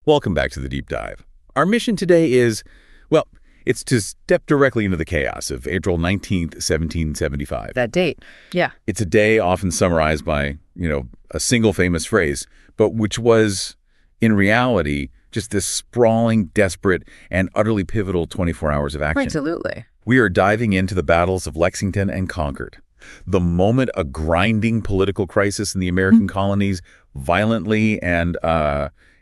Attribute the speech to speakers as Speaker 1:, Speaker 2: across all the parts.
Speaker 1: Welcome back to the Deep Dive. Our mission today is, well, it's to step directly into the chaos of April 19th, 1775.
Speaker 2: That date, yeah.
Speaker 1: It's a day often summarized by, a single famous phrase, but which was, in reality, just this sprawling, desperate, and utterly pivotal 24 hours of action.
Speaker 2: Absolutely.
Speaker 1: We are diving into the battles of Lexington and Concord, the moment a grinding political crisis in the American colonies violently and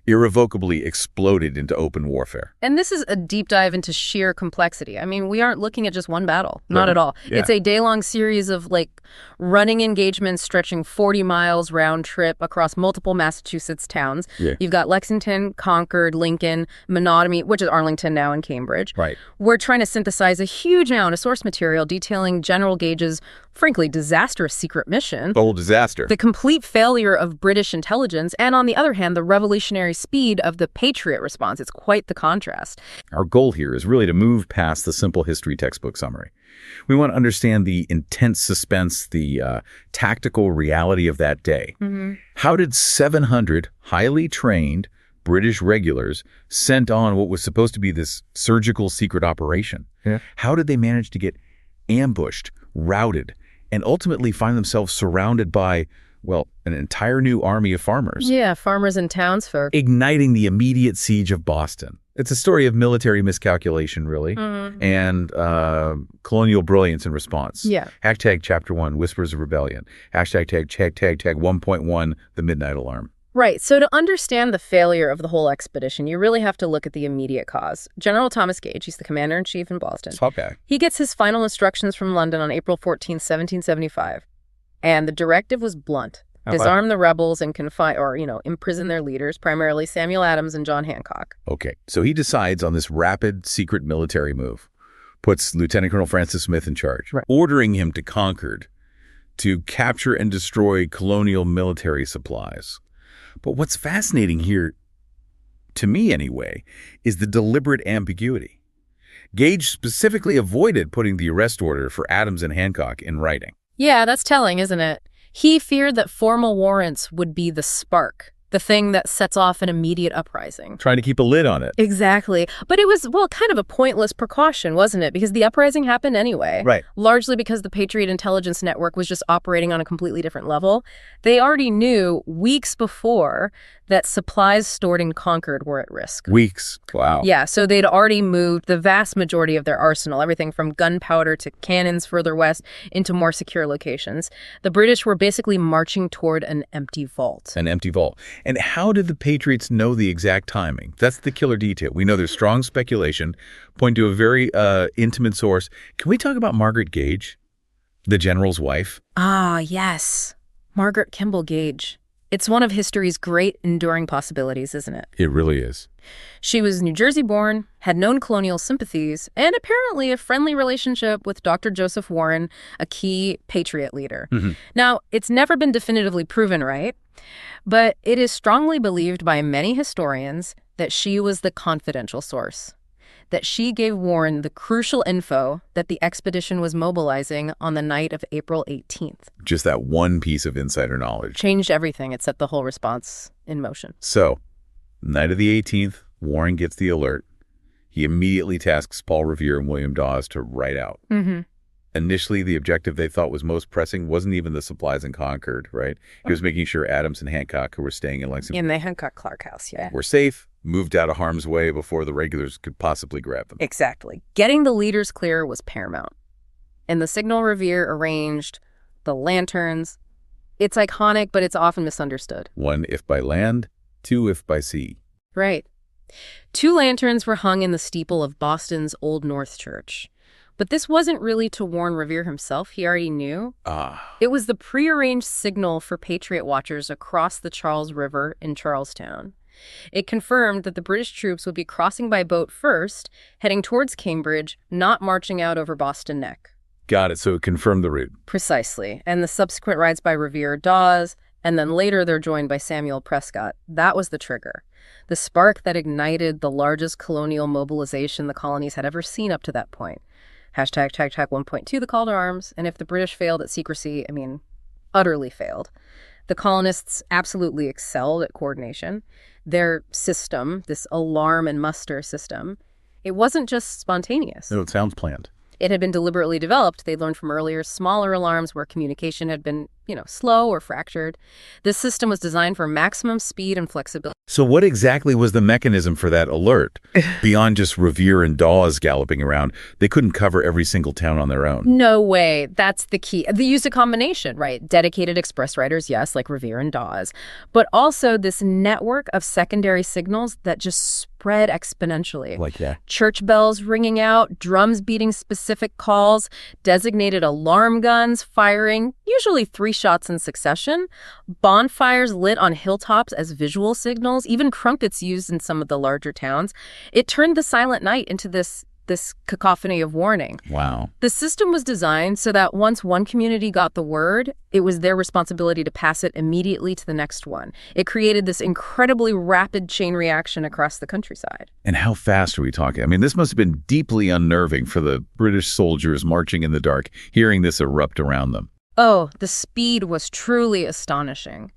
Speaker 1: irrevocably exploded into open warfare.
Speaker 2: And this is a deep dive into sheer complexity. I mean, we aren't looking at just one battle. Not at all.
Speaker 1: Yeah.
Speaker 2: It's a day-long series of, running engagements stretching 40 miles round trip across multiple Massachusetts towns.
Speaker 1: Yeah.
Speaker 2: You've got Lexington, Concord, Lincoln, Menotomy, which is Arlington now, and Cambridge.
Speaker 1: Right.
Speaker 2: We're trying to synthesize a huge amount of source material detailing General Gage's, frankly, disastrous secret mission.
Speaker 1: Total disaster.
Speaker 2: The complete failure of British intelligence, and on the other hand, the revolutionary speed of the Patriot response. It's quite the contrast.
Speaker 1: Our goal here is really to move past the simple history textbook summary. We want to understand the intense suspense, the tactical reality of that day.
Speaker 2: Mm-hmm.
Speaker 1: How did 700 highly trained British regulars sent on what was supposed to be this surgical secret operation?
Speaker 3: Yeah.
Speaker 1: How did they manage to get ambushed, routed, and ultimately find themselves surrounded by, well, an entire new army of farmers?
Speaker 2: Yeah, farmers and townsfolk.
Speaker 1: Igniting the immediate siege of Boston. It's a story of military miscalculation, really, and colonial brilliance in response.
Speaker 2: Yeah.
Speaker 1: Hashtag Chapter 1, Whispers of Rebellion. Hashtag 1.1, The Midnight Alarm.
Speaker 2: Right. So to understand the failure of the whole expedition, you really have to look at the immediate cause. General Thomas Gage, he's the commander-in-chief in Boston.
Speaker 1: Top guy.
Speaker 2: He gets his final instructions from London on April 14, 1775. And the directive was blunt. Disarm the rebels and confine or, imprison their leaders, primarily Samuel Adams and John Hancock.
Speaker 1: Okay, so he decides on this rapid, secret military move, puts Lieutenant Colonel Francis Smith in charge,
Speaker 2: Right.
Speaker 1: ordering him to Concord to capture and destroy colonial military supplies. But what's fascinating here, to me anyway, is the deliberate ambiguity. Gage specifically avoided putting the arrest order for Adams and Hancock in writing.
Speaker 2: Yeah, that's telling, isn't it? He feared that formal warrants would be the spark, the thing that sets off an immediate uprising.
Speaker 1: Trying to keep a lid on it.
Speaker 2: Exactly. But it was, kind of a pointless precaution, wasn't it? Because the uprising happened anyway.
Speaker 1: Right.
Speaker 2: Largely because the Patriot intelligence network was just operating on a completely different level. They already knew weeks before that supplies stored in Concord were at risk.
Speaker 1: Weeks. Wow.
Speaker 2: Yeah, so they'd already moved the vast majority of their arsenal, everything from gunpowder to cannons further west, into more secure locations. The British were basically marching toward an empty vault.
Speaker 1: An empty vault. And how did the Patriots know the exact timing? That's the killer detail. We know there's strong speculation, pointing to a very intimate source. Can we talk about Margaret Gage, the general's wife?
Speaker 2: Ah, yes. Margaret Kimball Gage. It's one of history's great enduring possibilities, isn't it?
Speaker 1: It really is.
Speaker 2: She was New Jersey-born, had known colonial sympathies, and apparently a friendly relationship with Dr. Joseph Warren, a key Patriot leader.
Speaker 1: Mm-hmm.
Speaker 2: Now, it's never been definitively proven, right? But it is strongly believed by many historians that she was the confidential source, that she gave Warren the crucial info that the expedition was mobilizing on the night of April 18th.
Speaker 1: Just that one piece of insider knowledge.
Speaker 2: Changed everything. It set the whole response in motion.
Speaker 1: So, night of the 18th, Warren gets the alert. He immediately tasks Paul Revere and William Dawes to ride out.
Speaker 2: Mm-hmm.
Speaker 1: Initially, the objective they thought was most pressing wasn't even the supplies in Concord, right? He was making sure Adams and Hancock, who were staying in Lexington,
Speaker 2: In the Hancock-Clark house, yeah.
Speaker 1: were safe, moved out of harm's way before the regulars could possibly grab them.
Speaker 2: Exactly. Getting the leaders clear was paramount. And the signal Revere arranged, the lanterns, it's iconic, but it's often misunderstood.
Speaker 1: 1, if by land, 2, if by sea.
Speaker 2: Right. 2 lanterns were hung in the steeple of Boston's Old North Church. But this wasn't really to warn Revere himself. He already knew. It was the prearranged signal for Patriot watchers across the Charles River in Charlestown. It confirmed that the British troops would be crossing by boat first, heading towards Cambridge, not marching out over Boston Neck.
Speaker 1: Got it. So it confirmed the route.
Speaker 2: Precisely. And the subsequent rides by Revere, Dawes, and then later they're joined by Samuel Prescott. That was the trigger. The spark that ignited the largest colonial mobilization the colonies had ever seen up to that point. Hashtag 1.2, the call to arms. And if the British failed at secrecy, utterly failed, The colonists absolutely excelled at coordination. Their system, this alarm and muster system, it wasn't just spontaneous.
Speaker 1: No, it sounds planned.
Speaker 2: It had been deliberately developed. They'd learned from earlier, smaller alarms where communication had been, slow or fractured. This system was designed for maximum speed and flexibility.
Speaker 1: So what exactly was the mechanism for that alert? Beyond just Revere and Dawes galloping around, they couldn't cover every single town on their own.
Speaker 2: No way. That's the key. They used a combination, right? Dedicated express riders, yes, like Revere and Dawes, but also this network of secondary signals that just spread exponentially.
Speaker 1: Like that.
Speaker 2: Church bells ringing out, drums beating specific calls, designated alarm guns firing, usually 3 shots in succession, bonfires lit on hilltops as visual signals, even crumpets used in some of the larger towns. It turned the silent night into this cacophony of warning.
Speaker 1: Wow.
Speaker 2: The system was designed so that once one community got the word, it was their responsibility to pass it immediately to the next one. It created this incredibly rapid chain reaction across the countryside.
Speaker 1: And how fast are we talking? I mean, this must have been deeply unnerving for the British soldiers marching in the dark, hearing this erupt around them.
Speaker 2: Oh, the speed was truly astonishing.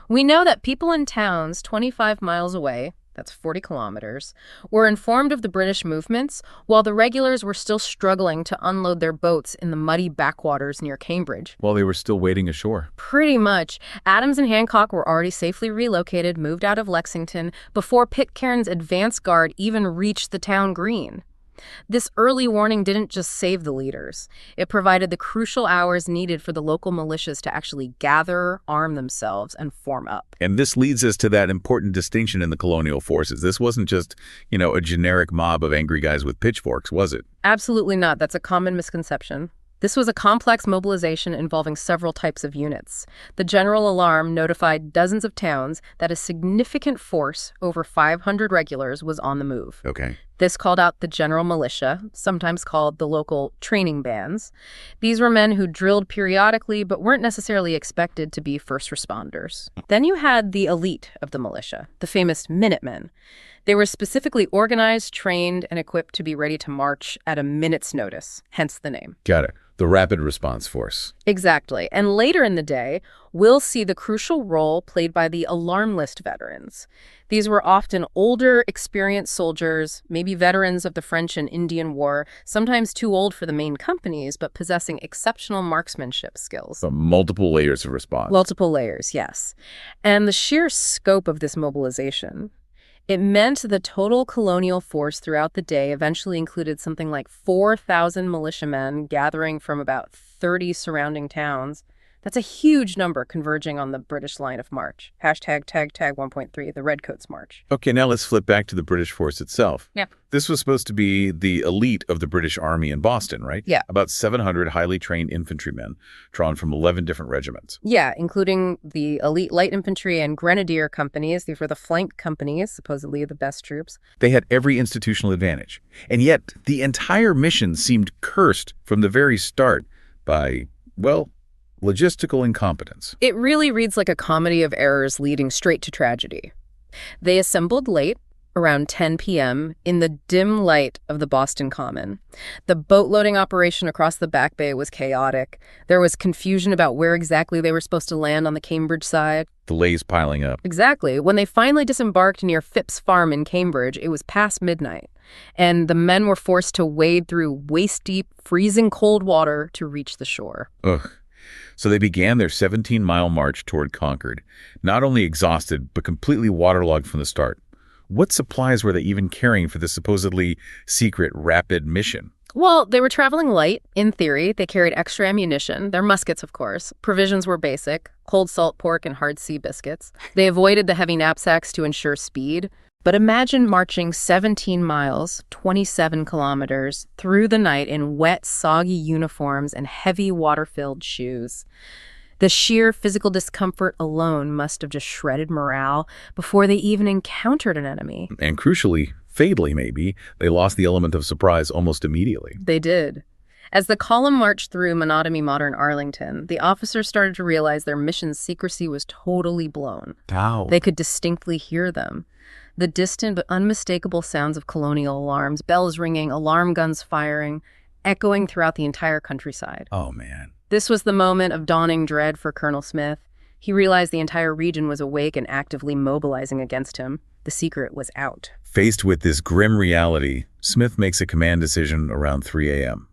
Speaker 2: We know that people in towns 25 miles away, that's 40 kilometers, were informed of the British movements, while the regulars were still struggling to unload their boats in the muddy backwaters near Cambridge.
Speaker 1: While they were still waiting ashore.
Speaker 2: Pretty much. Adams and Hancock were already safely relocated, moved out of Lexington, before Pitcairn's advance guard even reached the town green. This early warning didn't just save the leaders. It provided the crucial hours needed for the local militias to actually gather, arm themselves, and form up.
Speaker 1: And this leads us to that important distinction in the colonial forces. This wasn't just, a generic mob of angry guys with pitchforks, was it?
Speaker 2: Absolutely not. That's a common misconception. This was a complex mobilization involving several types of units. The general alarm notified dozens of towns that a significant force, over 500 regulars, was on the move.
Speaker 1: Okay.
Speaker 2: This called out the general militia, sometimes called the local training bands. These were men who drilled periodically but weren't necessarily expected to be first responders. Then you had the elite of the militia, the famous Minutemen. They were specifically organized, trained, and equipped to be ready to march at a minute's notice, hence the name.
Speaker 1: Got it. The Rapid Response Force.
Speaker 2: Exactly. And later in the day, we'll see the crucial role played by the alarm list veterans. These were often older, experienced soldiers, maybe veterans of the French and Indian War, sometimes too old for the main companies, but possessing exceptional marksmanship skills.
Speaker 1: So multiple layers of response.
Speaker 2: Multiple layers, yes. And the sheer scope of this mobilization, it meant the total colonial force throughout the day eventually included something like 4,000 militiamen gathering from about 30 surrounding towns. That's a huge number converging on the British line of march. Hashtag tag 1.3, the Redcoats March.
Speaker 1: Okay, now let's flip back to the British force itself.
Speaker 2: Yeah.
Speaker 1: This was supposed to be the elite of the British Army in Boston, right?
Speaker 2: Yeah.
Speaker 1: About 700 highly trained infantrymen drawn from 11 different regiments.
Speaker 2: Yeah, including the elite light infantry and grenadier companies. These were the flank companies, supposedly the best troops.
Speaker 1: They had every institutional advantage. And yet, the entire mission seemed cursed from the very start by, logistical incompetence.
Speaker 2: It really reads like a comedy of errors leading straight to tragedy. They assembled late, around 10 p.m., in the dim light of the Boston Common. The boat loading operation across the Back Bay was chaotic. There was confusion about where exactly they were supposed to land on the Cambridge side.
Speaker 1: Delays piling up.
Speaker 2: Exactly. When they finally disembarked near Phipps Farm in Cambridge, it was past midnight, and the men were forced to wade through waist-deep, freezing cold water to reach the shore.
Speaker 1: Ugh. So they began their 17-mile march toward Concord, not only exhausted, but completely waterlogged from the start. What supplies were they even carrying for this supposedly secret rapid mission?
Speaker 2: Well, they were traveling light, in theory. They carried extra ammunition. Their muskets, of course. Provisions were basic: cold salt pork and hard sea biscuits. They avoided the heavy knapsacks to ensure speed. But imagine marching 17 miles, 27 kilometers, through the night in wet, soggy uniforms and heavy water-filled shoes. The sheer physical discomfort alone must have just shredded morale before they even encountered an enemy.
Speaker 1: And crucially, fatally maybe, they lost the element of surprise almost immediately.
Speaker 2: They did. As the column marched through monotony modern Arlington, the officers started to realize their mission's secrecy was totally blown.
Speaker 1: How?
Speaker 2: They could distinctly hear them. The distant but unmistakable sounds of colonial alarms, bells ringing, alarm guns firing, echoing throughout the entire countryside.
Speaker 1: Oh, man.
Speaker 2: This was the moment of dawning dread for Colonel Smith. He realized the entire region was awake and actively mobilizing against him. The secret was out.
Speaker 1: Faced with this grim reality, Smith makes a command decision around 3 a.m.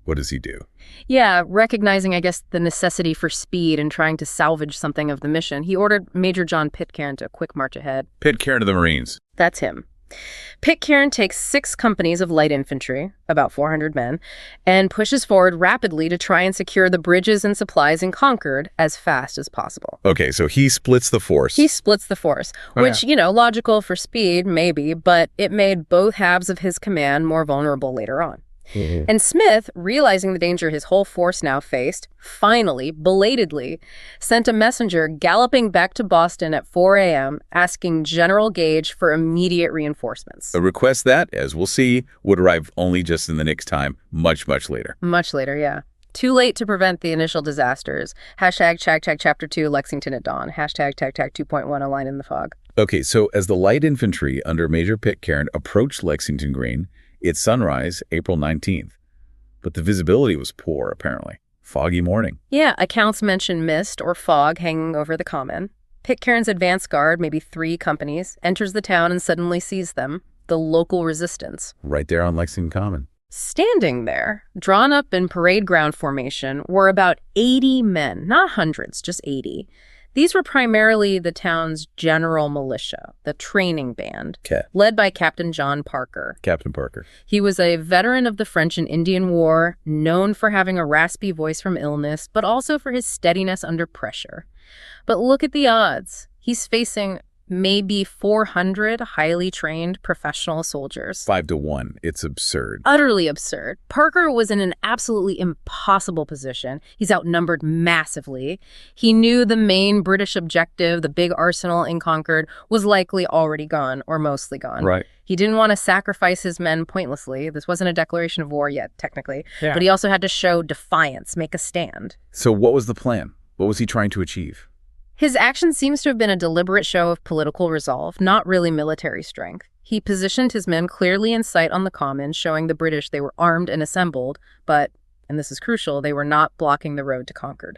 Speaker 1: What does he do?
Speaker 2: Yeah, recognizing, I guess, the necessity for speed and trying to salvage something of the mission, he ordered Major John Pitcairn to quick march ahead.
Speaker 1: Pitcairn of the Marines.
Speaker 2: That's him. Pitcairn takes 6 companies of light infantry, about 400 men, and pushes forward rapidly to try and secure the bridges and supplies in Concord as fast as possible.
Speaker 1: Okay, so he splits the force.
Speaker 2: Which, logical for speed, maybe, but it made both halves of his command more vulnerable later on. Mm-hmm. And Smith, realizing the danger his whole force now faced, finally, belatedly, sent a messenger galloping back to Boston at 4 a.m., asking General Gage for immediate reinforcements.
Speaker 1: A request that, as we'll see, would arrive only just in the nick of time, much, much later.
Speaker 2: Much later, yeah. Too late to prevent the initial disasters. Hashtag Chapter 2, Lexington at dawn. Hashtag 2.1, a line in the fog.
Speaker 1: Okay, so as the light infantry under Major Pitcairn approached Lexington Green, it's sunrise, April 19th. But the visibility was poor, apparently. Foggy morning.
Speaker 2: Yeah, accounts mention mist or fog hanging over the common. Pitcairn's advance guard, maybe 3 companies, enters the town and suddenly sees them, the local resistance.
Speaker 1: Right there on Lexington Common.
Speaker 2: Standing there, drawn up in parade ground formation, were about 80 men, not hundreds, just 80. These were primarily the town's general militia, the training band, led by Captain John Parker.
Speaker 1: Captain Parker.
Speaker 2: He was a veteran of the French and Indian War, known for having a raspy voice from illness, but also for his steadiness under pressure. But look at the odds. He's facing maybe 400 highly trained professional soldiers.
Speaker 1: 5 to 1. It's absurd.
Speaker 2: Utterly absurd. Parker was in an absolutely impossible position. He's outnumbered massively. He knew the main British objective, the big arsenal in Concord, was likely already gone, or mostly gone.
Speaker 1: Right.
Speaker 2: He didn't want to sacrifice his men pointlessly. This wasn't a declaration of war yet, technically. Yeah. But he also had to show defiance, make a stand.
Speaker 1: So what was the plan? What was he trying to achieve?
Speaker 2: His action seems to have been a deliberate show of political resolve, not really military strength. He positioned his men clearly in sight on the common, showing the British they were armed and assembled, but, and this is crucial, they were not blocking the road to Concord.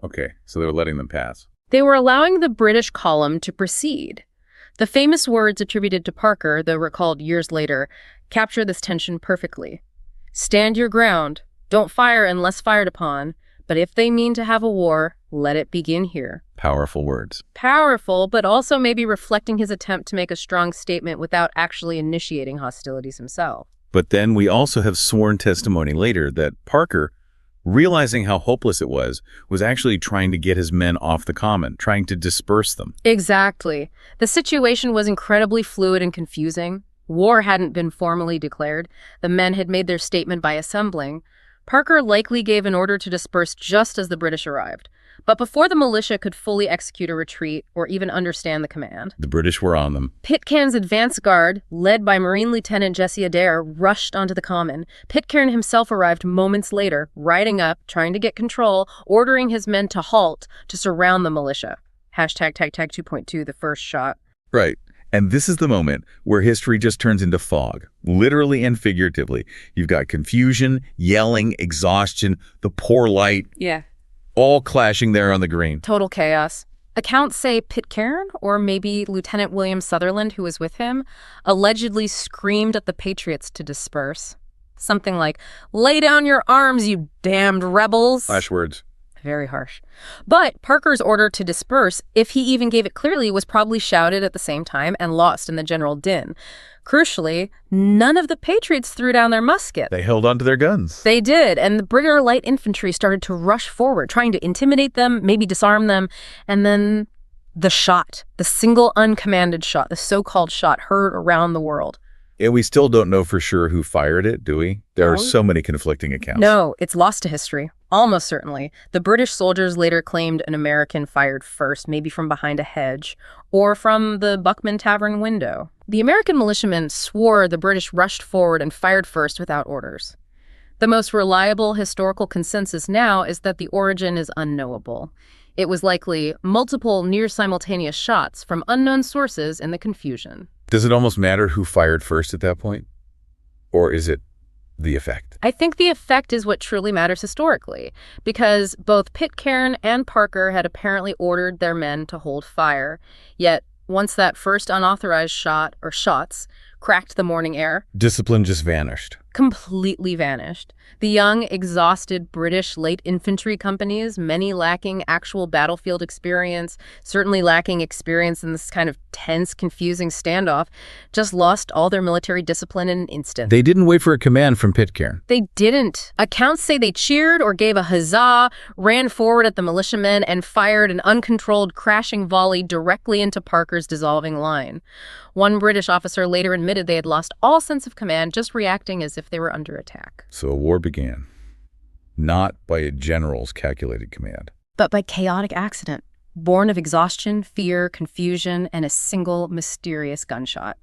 Speaker 1: Okay. So they were letting them pass.
Speaker 2: They were allowing the British column to proceed. The famous words attributed to Parker, though recalled years later, capture this tension perfectly. Stand your ground. Don't fire unless fired upon. But if they mean to have a war, let it begin here.
Speaker 1: Powerful words.
Speaker 2: Powerful, but also maybe reflecting his attempt to make a strong statement without actually initiating hostilities himself.
Speaker 1: But then we also have sworn testimony later that Parker, realizing how hopeless it was actually trying to get his men off the common, trying to disperse them.
Speaker 2: Exactly. The situation was incredibly fluid and confusing. War hadn't been formally declared. The men had made their statement by assembling. Parker likely gave an order to disperse just as the British arrived. But before the militia could fully execute a retreat or even understand the command,
Speaker 1: the British were on them.
Speaker 2: Pitcairn's advance guard, led by Marine Lieutenant Jesse Adair, rushed onto the common. Pitcairn himself arrived moments later, riding up, trying to get control, ordering his men to halt, to surround the militia. Hashtag 2.2, the first shot.
Speaker 1: Right. And this is the moment where history just turns into fog, literally and figuratively. You've got confusion, yelling, exhaustion, the poor light.
Speaker 2: Yeah.
Speaker 1: All clashing there on the green.
Speaker 2: Total chaos. Accounts say Pitcairn, or maybe Lieutenant William Sutherland, who was with him, allegedly screamed at the Patriots to disperse. Something like, "Lay down your arms, you damned rebels."
Speaker 1: Flash words.
Speaker 2: Very harsh. But Parker's order to disperse, if he even gave it clearly, was probably shouted at the same time and lost in the general din. Crucially, none of the Patriots threw down their muskets.
Speaker 1: They held onto their guns.
Speaker 2: They did, and the Brigadier Light Infantry started to rush forward, trying to intimidate them, maybe disarm them, and then the shot, the single uncommanded shot, the so-called shot heard around the world.
Speaker 1: And we still don't know for sure who fired it, do we? There are so many conflicting accounts.
Speaker 2: No, it's lost to history. Almost certainly. The British soldiers later claimed an American fired first, maybe from behind a hedge, or from the Buckman Tavern window. The American militiamen swore the British rushed forward and fired first without orders. The most reliable historical consensus now is that the origin is unknowable. It was likely multiple near-simultaneous shots from unknown sources in the confusion.
Speaker 1: Does it almost matter who fired first at that point? Or is it The effect?
Speaker 2: I think the effect is what truly matters historically, because both Pitcairn and Parker had apparently ordered their men to hold fire. Yet, once that first unauthorized shot or shots cracked the morning air,
Speaker 1: discipline just vanished.
Speaker 2: Completely vanished. The young, exhausted British light infantry companies, many lacking actual battlefield experience, certainly lacking experience in this kind of tense, confusing standoff, just lost all their military discipline in an instant.
Speaker 1: They didn't wait for a command from Pitcairn.
Speaker 2: They didn't. Accounts say they cheered or gave a huzzah, ran forward at the militiamen, and fired an uncontrolled, crashing volley directly into Parker's dissolving line. One British officer later admitted they had lost all sense of command, just reacting as if they were under attack.
Speaker 1: So a war began, not by a general's calculated command,
Speaker 2: but by chaotic accident, born of exhaustion, fear, confusion, and a single mysterious gunshot.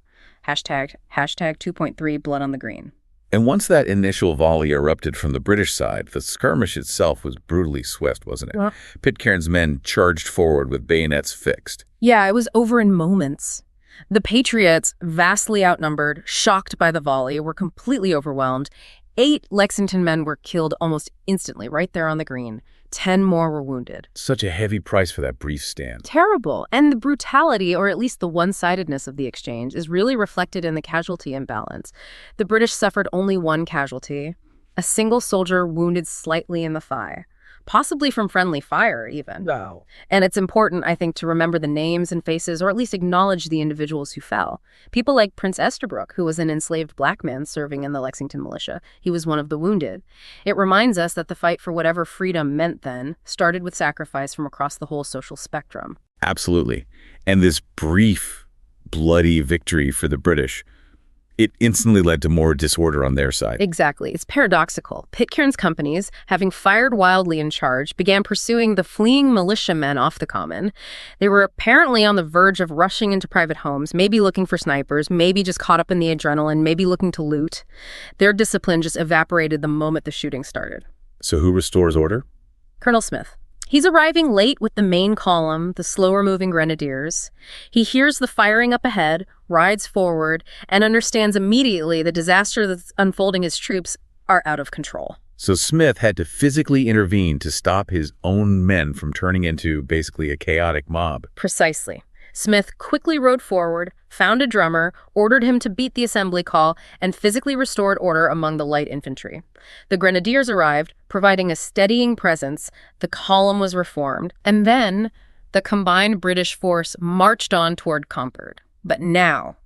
Speaker 2: Hashtag 2.3 blood on the green.
Speaker 1: And once that initial volley erupted from the British side, the skirmish itself was brutally swift, wasn't it?
Speaker 2: Well,
Speaker 1: Pitcairn's men charged forward with bayonets fixed.
Speaker 2: Yeah, it was over in moments. The Patriots, vastly outnumbered, shocked by the volley, were completely overwhelmed. 8 Lexington men were killed almost instantly, right there on the green. 10 more were wounded.
Speaker 1: Such a heavy price for that brief stand.
Speaker 2: Terrible. And the brutality, or at least the one-sidedness of the exchange, is really reflected in the casualty imbalance. The British suffered only 1 casualty, a single soldier wounded slightly in the thigh. Possibly from friendly fire, even.
Speaker 1: Wow.
Speaker 2: And it's important, I think, to remember the names and faces, or at least acknowledge the individuals who fell. People like Prince Esterbrook, who was an enslaved black man serving in the Lexington militia. He was one of the wounded. It reminds us that the fight for whatever freedom meant then started with sacrifice from across the whole social spectrum.
Speaker 1: Absolutely. And this brief, bloody victory for the British, it instantly led to more disorder on their side.
Speaker 2: Exactly. It's paradoxical. Pitcairn's companies, having fired wildly in charge, began pursuing the fleeing militiamen off the common. They were apparently on the verge of rushing into private homes, maybe looking for snipers, maybe just caught up in the adrenaline, maybe looking to loot. Their discipline just evaporated the moment the shooting started.
Speaker 1: So who restores order?
Speaker 2: Colonel Smith. He's arriving late with the main column, the slower-moving grenadiers. He hears the firing up ahead, rides forward, and understands immediately the disaster that's unfolding his troops are out of control.
Speaker 1: So Smith had to physically intervene to stop his own men from turning into basically a chaotic mob.
Speaker 2: Precisely. Smith quickly rode forward, found a drummer, ordered him to beat the assembly call, and physically restored order among the light infantry. The grenadiers arrived, providing a steadying presence. The column was reformed, and then the combined British force marched on toward Concord. But now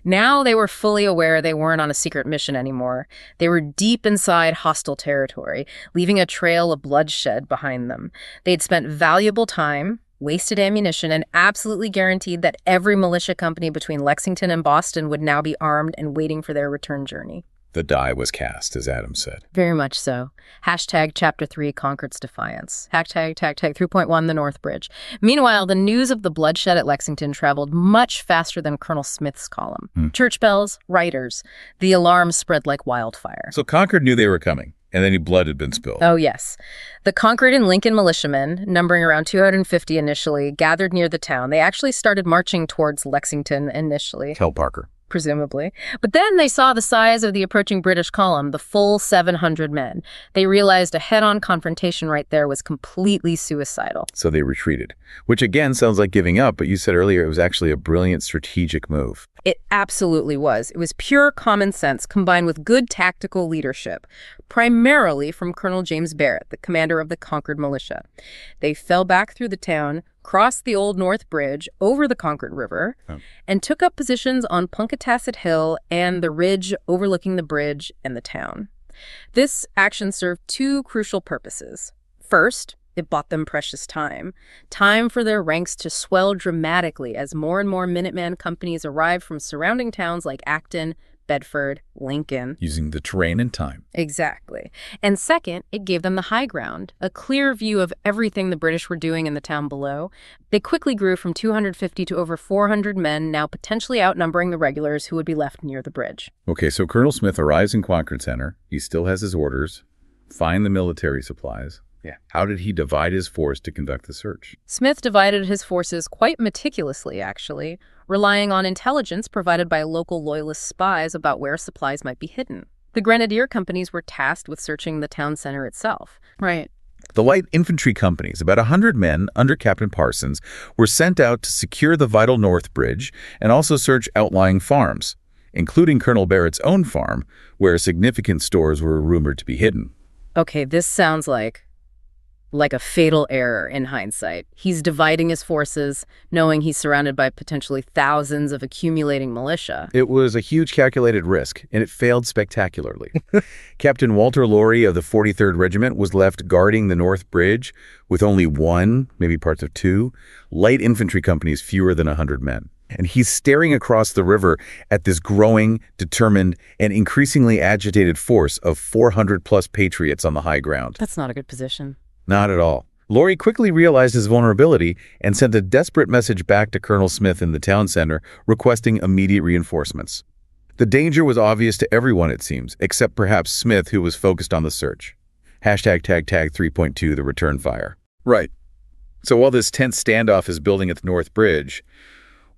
Speaker 2: they were fully aware they weren't on a secret mission anymore. They were deep inside hostile territory, leaving a trail of bloodshed behind them. They'd spent valuable time, wasted ammunition, and absolutely guaranteed that every militia company between Lexington and Boston would now be armed and waiting for their return journey.
Speaker 1: The die was cast, as Adam said.
Speaker 2: Very much so. Hashtag Chapter 3, Concord's Defiance. Hashtag 3.1, the North Bridge. Meanwhile, the news of the bloodshed at Lexington traveled much faster than Colonel Smith's column. Church bells, writers. The alarm spread like wildfire.
Speaker 1: So Concord knew they were coming, and any blood had been spilled.
Speaker 2: Oh, yes. The Concord and Lincoln militiamen, numbering around 250 initially, gathered near the town. They actually started marching towards Lexington initially.
Speaker 1: Tell Parker.
Speaker 2: Presumably. But then they saw the size of the approaching British column, the full 700 men. They realized a head-on confrontation right there was completely suicidal.
Speaker 1: So they retreated, which again sounds like giving up, but you said earlier it was actually a brilliant strategic move.
Speaker 2: It absolutely was. It was pure common sense combined with good tactical leadership, primarily from Colonel James Barrett, the commander of the Concord militia. They fell back through the town, crossed the Old North Bridge over the Concord River, and took up positions on Punkatassett Hill and the ridge overlooking the bridge and the town. This action served 2 crucial purposes. First, it bought them precious time for their ranks to swell dramatically as more and more Minuteman companies arrived from surrounding towns like Acton, Bedford, Lincoln.
Speaker 1: Using the terrain and time.
Speaker 2: Exactly. And second, it gave them the high ground, a clear view of everything the British were doing in the town below. They quickly grew from 250 to over 400 men, now potentially outnumbering the regulars who would be left near the bridge.
Speaker 1: Okay, so Colonel Smith arrives in Concord Center. He still has his orders. Find the military supplies. Yeah. How did he divide his force to conduct the search?
Speaker 2: Smith divided his forces quite meticulously, actually, relying on intelligence provided by local loyalist spies about where supplies might be hidden. The grenadier companies were tasked with searching the town center itself.
Speaker 3: Right.
Speaker 1: The light infantry companies, about 100 men under Captain Parsons, were sent out to secure the vital North Bridge and also search outlying farms, including Colonel Barrett's own farm, where significant stores were rumored to be hidden.
Speaker 2: Okay, this sounds like a fatal error in hindsight. He's dividing his forces, knowing he's surrounded by potentially thousands of accumulating militia.
Speaker 1: It was a huge calculated risk, and it failed spectacularly. Captain Walter Laurie of the 43rd Regiment was left guarding the North Bridge with only one, maybe parts of two, light infantry companies fewer than 100 men. And he's staring across the river at this growing, determined, and increasingly agitated force of 400-plus Patriots on the high ground.
Speaker 2: That's not a good position.
Speaker 1: Not at all. Laurie quickly realized his vulnerability and sent a desperate message back to Colonel Smith in the town center requesting immediate reinforcements. The danger was obvious to everyone, it seems, except perhaps Smith, who was focused on the search. Hashtag tag 3.2, the return fire. Right. So while this tense standoff is building at the North Bridge,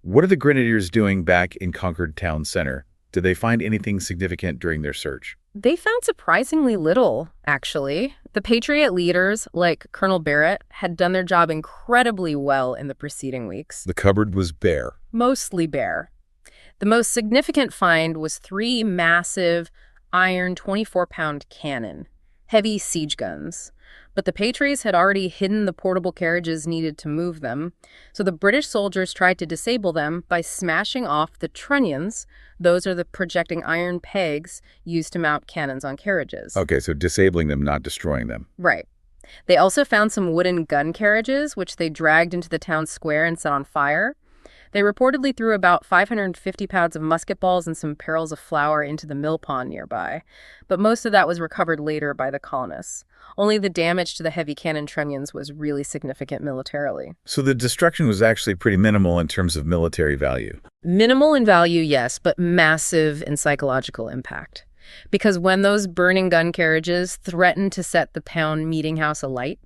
Speaker 1: what are the Grenadiers doing back in Concord Town Center? Did they find anything significant during their search?
Speaker 2: They found surprisingly little, actually. The Patriot leaders, like Colonel Barrett, had done their job incredibly well in the preceding weeks.
Speaker 1: The cupboard was bare.
Speaker 2: Mostly bare. The most significant find was 3 massive iron 24-pound cannon, heavy siege guns. But the Patriots had already hidden the portable carriages needed to move them, so the British soldiers tried to disable them by smashing off the trunnions. Those are the projecting iron pegs used to mount cannons on carriages.
Speaker 1: Okay, so disabling them, not destroying them.
Speaker 2: Right. They also found some wooden gun carriages, which they dragged into the town square and set on fire. They reportedly threw about 550 pounds of musket balls and some barrels of flour into the mill pond nearby, but most of that was recovered later by the colonists. Only the damage to the heavy cannon trunnions was really significant militarily.
Speaker 1: So the destruction was actually pretty minimal in terms of military value.
Speaker 2: Minimal in value, yes, but massive in psychological impact. Because when those burning gun carriages threatened to set the town meeting house alight,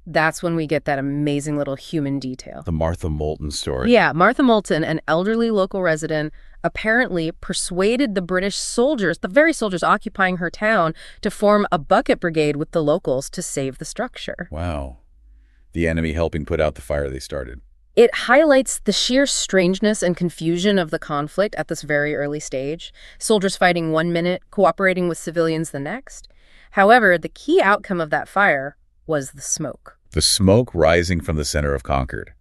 Speaker 2: that's when we get that amazing little human detail.
Speaker 1: The Martha Moulton story.
Speaker 2: Yeah, Martha Moulton, an elderly local resident, apparently persuaded the British soldiers, the very soldiers occupying her town, to form a bucket brigade with the locals to save the structure.
Speaker 1: Wow. The enemy helping put out the fire they started.
Speaker 2: It highlights the sheer strangeness and confusion of the conflict at this very early stage. Soldiers fighting one minute, cooperating with civilians the next. However, the key outcome of that fire was the smoke.
Speaker 1: The smoke rising from the center of Concord,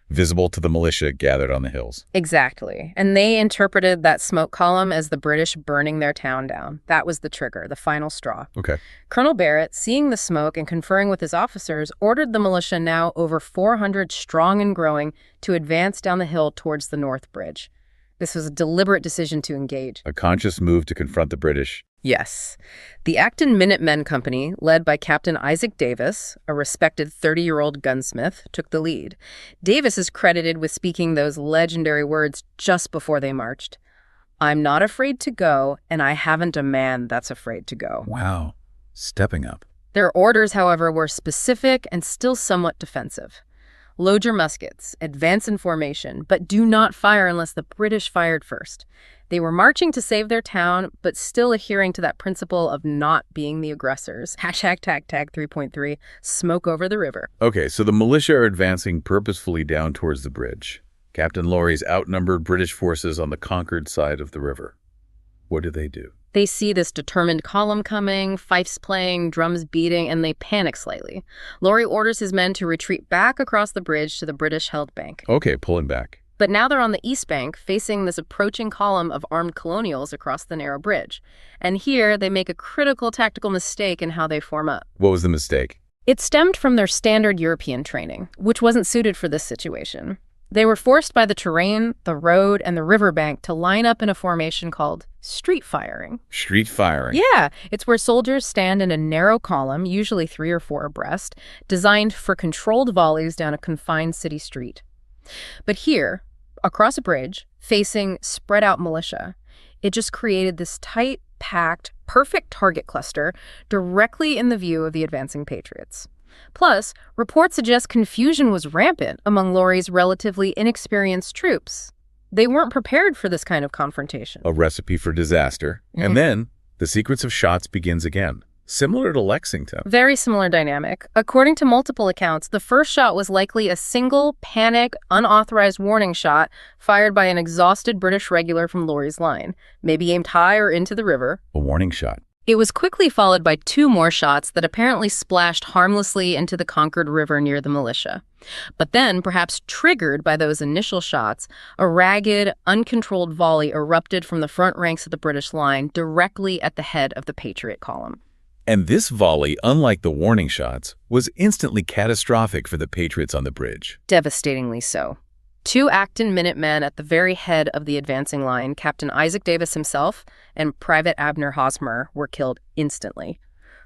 Speaker 1: visible to the militia gathered on the hills.
Speaker 2: Exactly. And they interpreted that smoke column as the British burning their town down. That was the trigger, the final straw.
Speaker 1: Okay.
Speaker 2: Colonel Barrett, seeing the smoke and conferring with his officers, ordered the militia, now over 400 strong and growing, to advance down the hill towards the North Bridge. This was a deliberate decision to engage.
Speaker 1: A conscious move to confront the British.
Speaker 2: Yes. The Acton Minutemen Company, led by Captain Isaac Davis, a respected 30-year-old gunsmith, took the lead. Davis is credited with speaking those legendary words just before they marched. "I'm not afraid to go, and I haven't a man that's afraid to go."
Speaker 1: Wow. Stepping up.
Speaker 2: Their orders, however, were specific and still somewhat defensive. Load your muskets, advance in formation, but do not fire unless the British fired first. They were marching to save their town, but still adhering to that principle of not being the aggressors. Hashtag tag 3.3, smoke over the river.
Speaker 1: Okay, so the militia are advancing purposefully down towards the bridge. Captain Laurie's outnumbered British forces on the Concord side of the river. What do they do?
Speaker 2: They see this determined column coming, fifes playing, drums beating, and they panic slightly. Laurie orders his men to retreat back across the bridge to the British-held bank.
Speaker 1: Okay, pulling back.
Speaker 2: But now they're on the east bank, facing this approaching column of armed colonials across the narrow bridge. And here, they make a critical tactical mistake in how they form up.
Speaker 1: What was the mistake?
Speaker 2: It stemmed from their standard European training, which wasn't suited for this situation. They were forced by the terrain, the road, and the riverbank to line up in a formation called street firing.
Speaker 1: Street firing?
Speaker 2: Yeah, it's where soldiers stand in a narrow column, usually 3 or 4 abreast, designed for controlled volleys down a confined city street. But here, across a bridge, facing spread-out militia, it just created this tight, packed, perfect target cluster directly in the view of the advancing Patriots. Plus, reports suggest confusion was rampant among Laurie's relatively inexperienced troops. They weren't prepared for this kind of confrontation.
Speaker 1: A recipe for disaster. And then The sequence of shots begins again, similar to Lexington.
Speaker 2: Very similar dynamic. According to multiple accounts, the first shot was likely a single, panic, unauthorized warning shot fired by an exhausted British regular from Laurie's line, maybe aimed high or into the river.
Speaker 1: A warning shot.
Speaker 2: It was quickly followed by 2 more shots that apparently splashed harmlessly into the Concord River near the militia. But then, perhaps triggered by those initial shots, a ragged, uncontrolled volley erupted from the front ranks of the British line directly at the head of the Patriot column.
Speaker 1: And this volley, unlike the warning shots, was instantly catastrophic for the Patriots on the bridge.
Speaker 2: Devastatingly so. 2 Acton Minutemen at the very head of the advancing line, Captain Isaac Davis himself and Private Abner Hosmer, were killed instantly.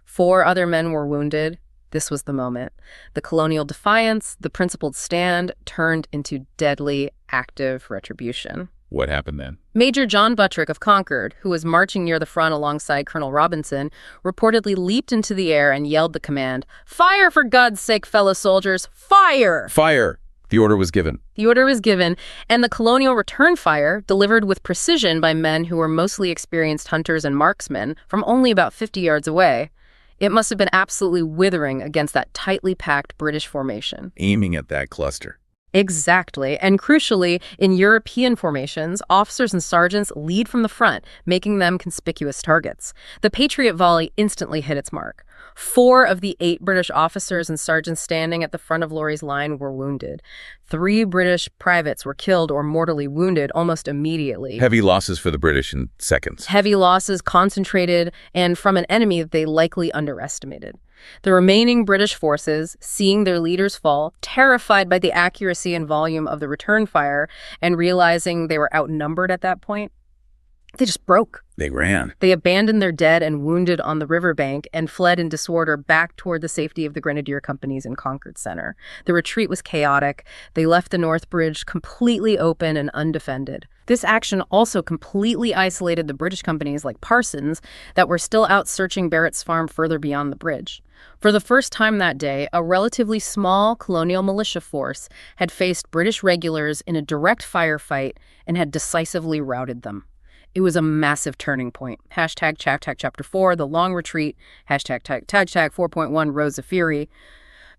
Speaker 2: 4 other men were wounded. This was the moment. The colonial defiance, the principled stand, turned into deadly, active retribution.
Speaker 1: What happened then?
Speaker 2: Major John Buttrick of Concord, who was marching near the front alongside Colonel Robinson, reportedly leaped into the air and yelled the command, "Fire, for God's sake, fellow soldiers! Fire!"
Speaker 1: Fire! The order was given.
Speaker 2: The order was given, and the colonial returned fire, delivered with precision by men who were mostly experienced hunters and marksmen from only about 50 yards away. It must have been absolutely withering against that tightly packed British formation.
Speaker 1: Aiming at that cluster.
Speaker 2: Exactly. And crucially, in European formations, officers and sergeants lead from the front, making them conspicuous targets. The Patriot volley instantly hit its mark. 4 of the 8 British officers and sergeants standing at the front of Laurie's line were wounded. 3 British privates were killed or mortally wounded almost immediately.
Speaker 1: Heavy losses for the British in seconds.
Speaker 2: Heavy losses concentrated and from an enemy that they likely underestimated. The remaining British forces, seeing their leaders fall, terrified by the accuracy and volume of the return fire, and realizing they were outnumbered at that point, they just broke.
Speaker 1: They ran.
Speaker 2: They abandoned their dead and wounded on the riverbank and fled in disorder back toward the safety of the Grenadier Companies in Concord Center. The retreat was chaotic. They left the North Bridge completely open and undefended. This action also completely isolated the British companies like Parsons that were still out searching Barrett's farm further beyond the bridge. For the first time that day, a relatively small colonial militia force had faced British regulars in a direct firefight and had decisively routed them. It was a massive turning point. Hashtag Chapter 4, the long retreat. Hashtag 4.1, Rose of Fury.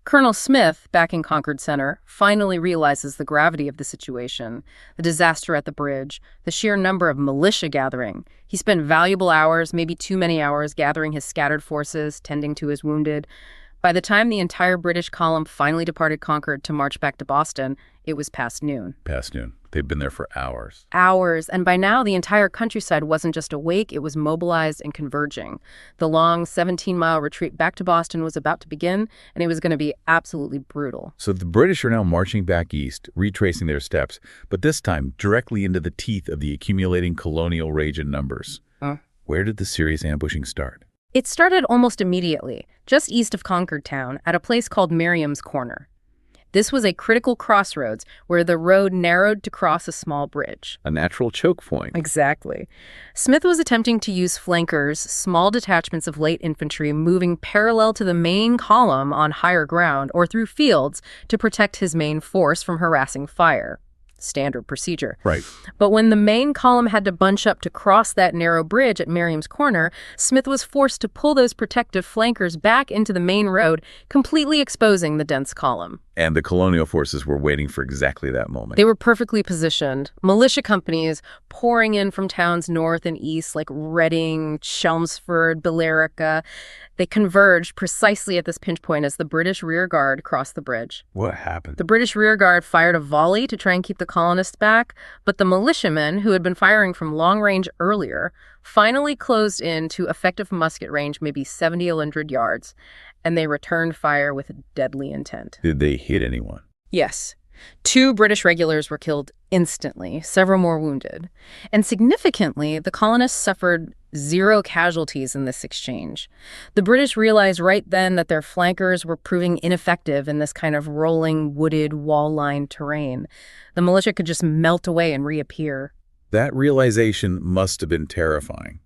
Speaker 2: Colonel Smith, back in Concord Center, finally realizes the gravity of the situation, the disaster at the bridge, the sheer number of militia gathering. He spent valuable hours, maybe too many hours, gathering his scattered forces, tending to his wounded. By the time the entire British column finally departed Concord to march back to Boston, it was past noon.
Speaker 1: Past noon. They'd been there for hours.
Speaker 2: Hours. And by now, the entire countryside wasn't just awake, it was mobilized and converging. The long 17-mile retreat back to Boston was about to begin, and it was going to be absolutely brutal.
Speaker 1: So the British are now marching back east, retracing their steps, but this time directly into the teeth of the accumulating colonial rage in numbers. Where did the serious ambushing start?
Speaker 2: It started almost immediately, just east of Concord town, at a place called Merriam's Corner. This was a critical crossroads where the road narrowed to cross a small bridge.
Speaker 1: A natural choke point.
Speaker 2: Exactly. Smith was attempting to use flankers, small detachments of light infantry moving parallel to the main column on higher ground or through fields to protect his main force from harassing fire. Standard procedure.
Speaker 1: Right.
Speaker 2: But when the main column had to bunch up to cross that narrow bridge at Merriam's Corner, Smith was forced to pull those protective flankers back into the main road, completely exposing the dense column.
Speaker 1: And the colonial forces were waiting for exactly that moment.
Speaker 2: They were perfectly positioned. Militia companies pouring in from towns north and east like Reading, Chelmsford, Billerica. They converged precisely at this pinch point as the British rear guard crossed the bridge.
Speaker 1: What happened?
Speaker 2: The British rear guard fired a volley to try and keep the colonists back, but the militiamen, who had been firing from long range earlier, finally closed in to effective musket range, maybe 100 yards, and they returned fire with deadly intent.
Speaker 1: Did they hit anyone?
Speaker 2: Yes. 2 British regulars were killed instantly, several more wounded. And significantly, the colonists suffered 0 casualties in this exchange. The British realized right then that their flankers were proving ineffective in this kind of rolling, wooded, wall-lined terrain. The militia could just melt away and reappear.
Speaker 1: That realization must have been terrifying.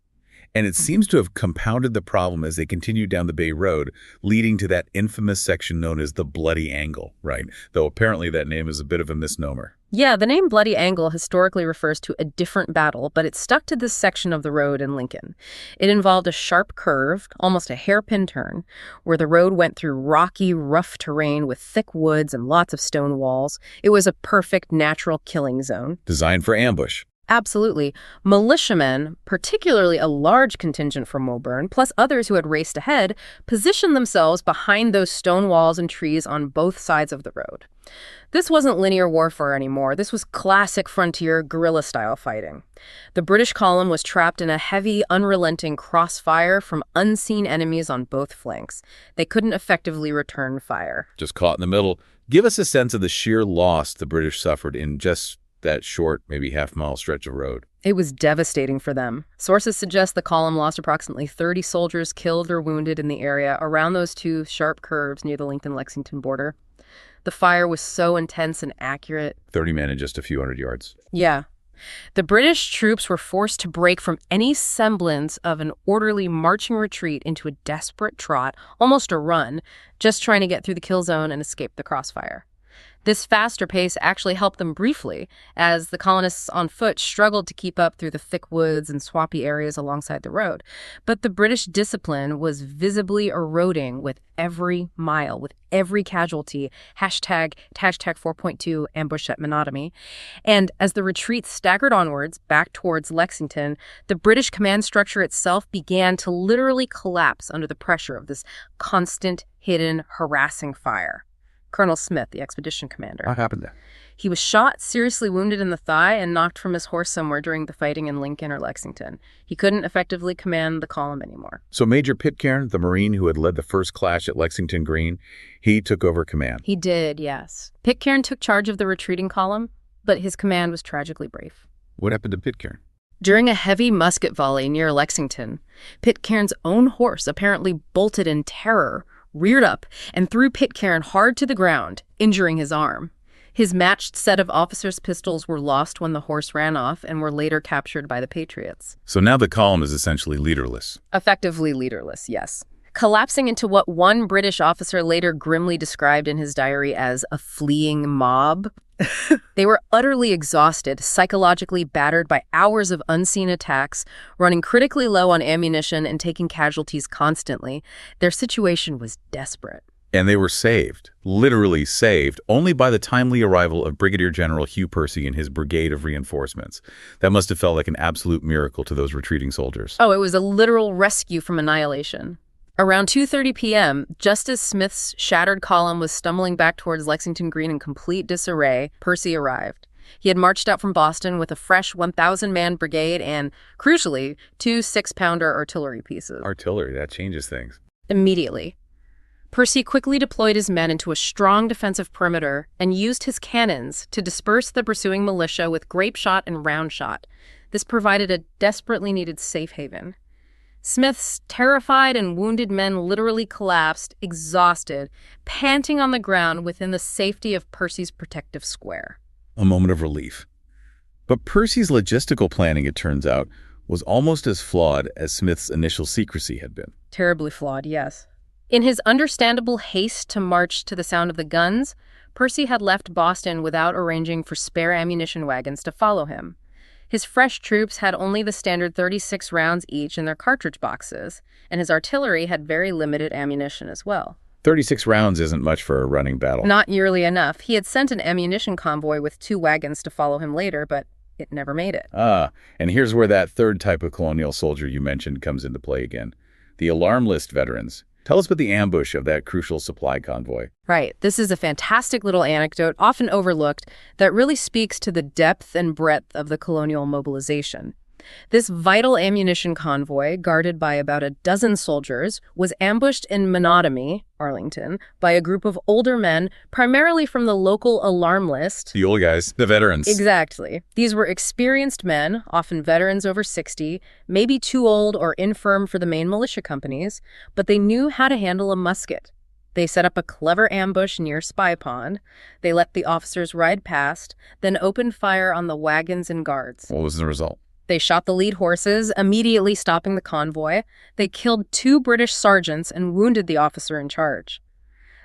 Speaker 1: And it seems to have compounded the problem as they continued down the Bay Road, leading to that infamous section known as the Bloody Angle, right? Though apparently that name is a bit of a misnomer.
Speaker 2: Yeah, the name Bloody Angle historically refers to a different battle, but it stuck to this section of the road in Lincoln. It involved a sharp curve, almost a hairpin turn, where the road went through rocky, rough terrain with thick woods and lots of stone walls. It was a perfect natural killing zone.
Speaker 1: Designed for ambush.
Speaker 2: Absolutely. Militiamen, particularly a large contingent from Woburn, plus others who had raced ahead, positioned themselves behind those stone walls and trees on both sides of the road. This wasn't linear warfare anymore. This was classic frontier guerrilla-style fighting. The British column was trapped in a heavy, unrelenting crossfire from unseen enemies on both flanks. They couldn't effectively return fire.
Speaker 1: Just caught in the middle. Give us a sense of the sheer loss the British suffered in just that short, maybe half-mile stretch of road.
Speaker 2: It was devastating for them. Sources suggest the column lost approximately 30 soldiers killed or wounded in the area around those two sharp curves near the Lincoln-Lexington border. The fire was so intense and accurate.
Speaker 1: 30 men in just a few hundred yards.
Speaker 2: Yeah. The British troops were forced to break from any semblance of an orderly marching retreat into a desperate trot, almost a run, just trying to get through the kill zone and escape the crossfire. This faster pace actually helped them briefly, as the colonists on foot struggled to keep up through the thick woods and swampy areas alongside the road. But the British discipline was visibly eroding with every mile, with every casualty, hashtag 4.2 ambush at Menotomy. And as the retreat staggered onwards, back towards Lexington, the British command structure itself began to literally collapse under the pressure of this constant, hidden, harassing fire. Colonel Smith, the expedition commander.
Speaker 1: What happened there?
Speaker 2: He was shot, seriously wounded in the thigh, and knocked from his horse somewhere during the fighting in Lincoln or Lexington. He couldn't effectively command the column anymore.
Speaker 1: So Major Pitcairn, the Marine who had led the first clash at Lexington Green, he took over command.
Speaker 2: He did, yes. Pitcairn took charge of the retreating column, but his command was tragically brief.
Speaker 1: What happened to Pitcairn?
Speaker 2: During a heavy musket volley near Lexington, Pitcairn's own horse apparently bolted in terror, reared up, and threw Pitcairn hard to the ground, injuring his arm. His matched set of officers' pistols were lost when the horse ran off and were later captured by the Patriots.
Speaker 1: So now the column is essentially leaderless.
Speaker 2: Effectively leaderless, yes. Collapsing into what one British officer later grimly described in his diary as a fleeing mob. They were utterly exhausted, psychologically battered by hours of unseen attacks, running critically low on ammunition and taking casualties constantly. Their situation was desperate.
Speaker 1: And they were saved, literally saved, only by the timely arrival of Brigadier General Hugh Percy and his brigade of reinforcements. That must have felt like an absolute miracle to those retreating soldiers.
Speaker 2: Oh, it was a literal rescue from annihilation. Around 2:30 p.m., just as Smith's shattered column was stumbling back towards Lexington Green in complete disarray, Percy arrived. He had marched out from Boston with a fresh 1,000-man brigade and, crucially, 2 6-pounder artillery pieces.
Speaker 1: Artillery, that changes things.
Speaker 2: Immediately. Percy quickly deployed his men into a strong defensive perimeter and used his cannons to disperse the pursuing militia with grape shot and round shot. This provided a desperately needed safe haven. Smith's terrified and wounded men literally collapsed, exhausted, panting on the ground within the safety of Percy's protective square.
Speaker 1: A moment of relief. But Percy's logistical planning, it turns out, was almost as flawed as Smith's initial secrecy had been.
Speaker 2: Terribly flawed, yes. In his understandable haste to march to the sound of the guns, Percy had left Boston without arranging for spare ammunition wagons to follow him. His fresh troops had only the standard 36 rounds each in their cartridge boxes, and his artillery had very limited ammunition as well.
Speaker 1: 36 rounds isn't much for a running battle.
Speaker 2: Not nearly enough. He had sent an ammunition convoy with 2 wagons to follow him later, but it never made it.
Speaker 1: And here's where that third type of colonial soldier you mentioned comes into play again. The alarm list veterans. Tell us about the ambush of that crucial supply convoy.
Speaker 2: Right. This is a fantastic little anecdote, often overlooked, that really speaks to the depth and breadth of the colonial mobilization. This vital ammunition convoy, guarded by about a dozen soldiers, was ambushed in Menotomy, Arlington, by a group of older men, primarily from the local alarm list.
Speaker 1: The old guys, the veterans.
Speaker 2: Exactly. These were experienced men, often veterans over 60, maybe too old or infirm for the main militia companies, but they knew how to handle a musket. They set up a clever ambush near Spy Pond. They let the officers ride past, then opened fire on the wagons and guards.
Speaker 1: What was the result?
Speaker 2: They shot the lead horses, immediately stopping the convoy. They killed 2 British sergeants and wounded the officer in charge.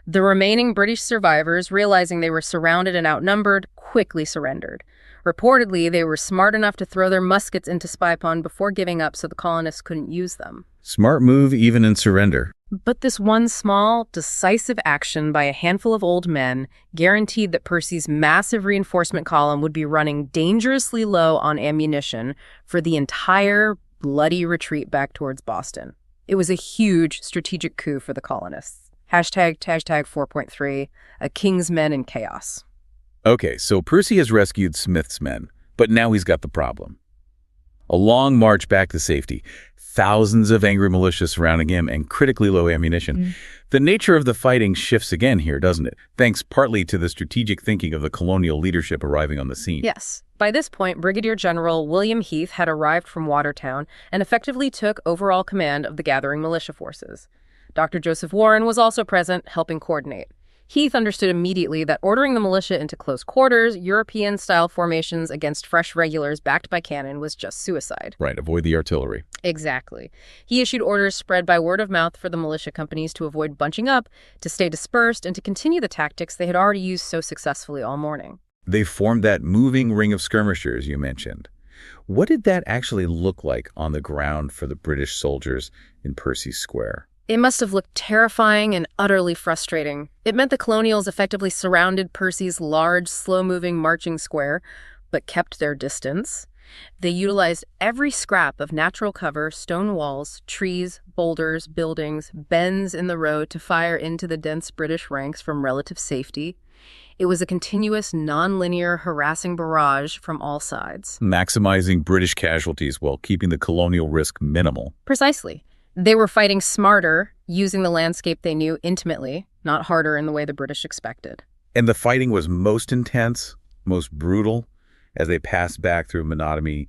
Speaker 2: The remaining British survivors, realizing they were surrounded and outnumbered, quickly surrendered. Reportedly, they were smart enough to throw their muskets into Spy Pond before giving up so the colonists couldn't use them.
Speaker 1: Smart move even in surrender.
Speaker 2: But this one small, decisive action by a handful of old men guaranteed that Percy's massive reinforcement column would be running dangerously low on ammunition for the entire bloody retreat back towards Boston. It was a huge strategic coup for the colonists. Hashtag 4.3, a king's men in chaos.
Speaker 1: Okay, so Percy has rescued Smith's men, but now he's got the problem. A long march back to safety, thousands of angry militia surrounding him, and critically low ammunition. The nature of the fighting shifts again here, doesn't it? Thanks partly to the strategic thinking of the colonial leadership arriving on the scene.
Speaker 2: Yes. By this point, Brigadier General William Heath had arrived from Watertown and effectively took overall command of the gathering militia forces. Dr. Joseph Warren was also present, helping coordinate. Heath understood immediately that ordering the militia into close quarters, European-style formations against fresh regulars backed by cannon was just suicide.
Speaker 1: Right, avoid the artillery.
Speaker 2: Exactly. He issued orders spread by word of mouth for the militia companies to avoid bunching up, to stay dispersed, and to continue the tactics they had already used so successfully all morning.
Speaker 1: They formed that moving ring of skirmishers you mentioned. What did that actually look like on the ground for the British soldiers in Percy's Square?
Speaker 2: It must have looked terrifying and utterly frustrating. It meant the colonials effectively surrounded Percy's large, slow-moving marching square, but kept their distance. They utilized every scrap of natural cover, stone walls, trees, boulders, buildings, bends in the road to fire into the dense British ranks from relative safety. It was a continuous, non-linear, harassing barrage from all sides.
Speaker 1: Maximizing British casualties while keeping the colonial risk minimal.
Speaker 2: Precisely. They were fighting smarter, using the landscape they knew intimately, not harder in the way the British expected.
Speaker 1: And the fighting was most intense, most brutal, as they passed back through Menotomy,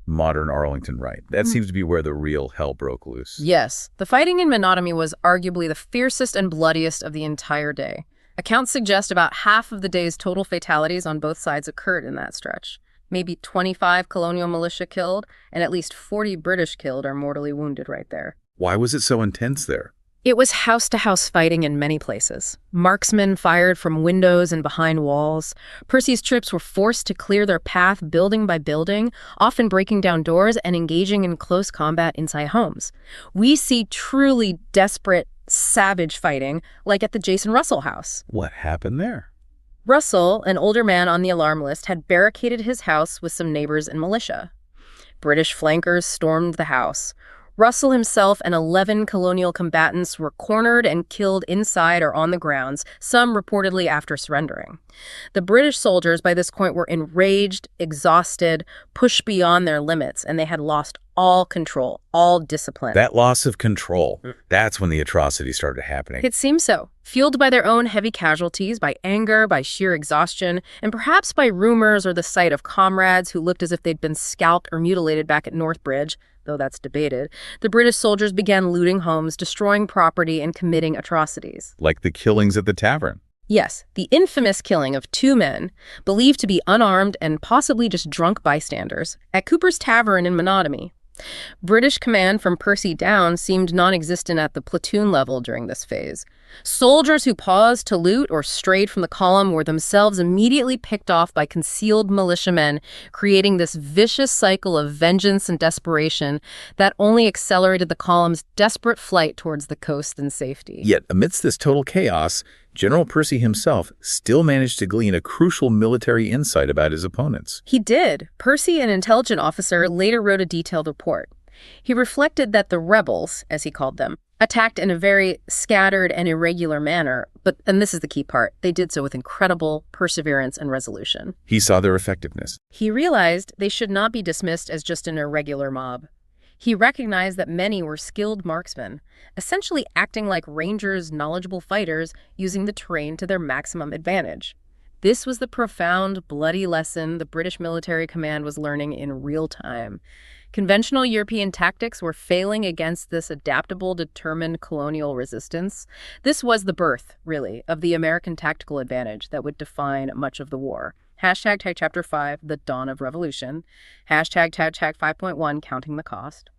Speaker 1: modern Arlington, right? That seems to be where the real hell broke loose.
Speaker 2: Yes. The fighting in Menotomy was arguably the fiercest and bloodiest of the entire day. Accounts suggest about half of the day's total fatalities on both sides occurred in that stretch. Maybe 25 colonial militia killed, and at least 40 British killed or mortally wounded right there.
Speaker 1: Why was it so intense there?
Speaker 2: It was house-to-house fighting in many places. Marksmen fired from windows and behind walls. Percy's troops were forced to clear their path building by building, often breaking down doors and engaging in close combat inside homes. We see truly desperate, savage fighting, like at the Jason Russell house.
Speaker 1: What happened there?
Speaker 2: Russell, an older man on the alarm list, had barricaded his house with some neighbors and militia. British flankers stormed the house. Russell himself and 11 colonial combatants were cornered and killed inside or on the grounds, some reportedly after surrendering. The British soldiers by this point were enraged, exhausted, pushed beyond their limits, and they had lost all control, all discipline.
Speaker 1: That loss of control, that's when the atrocities started happening.
Speaker 2: It seems so. Fueled by their own heavy casualties, by anger, by sheer exhaustion, and perhaps by rumors or the sight of comrades who looked as if they'd been scalped or mutilated back at Northbridge, though that's debated, the British soldiers began looting homes, destroying property, and committing atrocities.
Speaker 1: Like the killings at the tavern.
Speaker 2: Yes, the infamous killing of 2 men, believed to be unarmed and possibly just drunk bystanders, at Cooper's Tavern in Menotomy. British command from Percy down seemed non-existent at the platoon level during this phase. Soldiers who paused to loot or strayed from the column were themselves immediately picked off by concealed militiamen, creating this vicious cycle of vengeance and desperation that only accelerated the column's desperate flight towards the coast and safety.
Speaker 1: Yet, amidst this total chaos, General Percy himself still managed to glean a crucial military insight about his opponents.
Speaker 2: He did. Percy, an intelligence officer, later wrote a detailed report. He reflected that the rebels, as he called them, attacked in a very scattered and irregular manner, but, and this is the key part, they did so with incredible perseverance and resolution.
Speaker 1: He saw their effectiveness.
Speaker 2: He realized they should not be dismissed as just an irregular mob. He recognized that many were skilled marksmen, essentially acting like rangers, knowledgeable fighters, using the terrain to their maximum advantage. This was the profound, bloody lesson the British military command was learning in real time. Conventional European tactics were failing against this adaptable, determined colonial resistance. This was the birth, really, of the American tactical advantage that would define much of the war. Hashtag tag chapter 5, the dawn of revolution. Hashtag tag 5.1, counting the cost.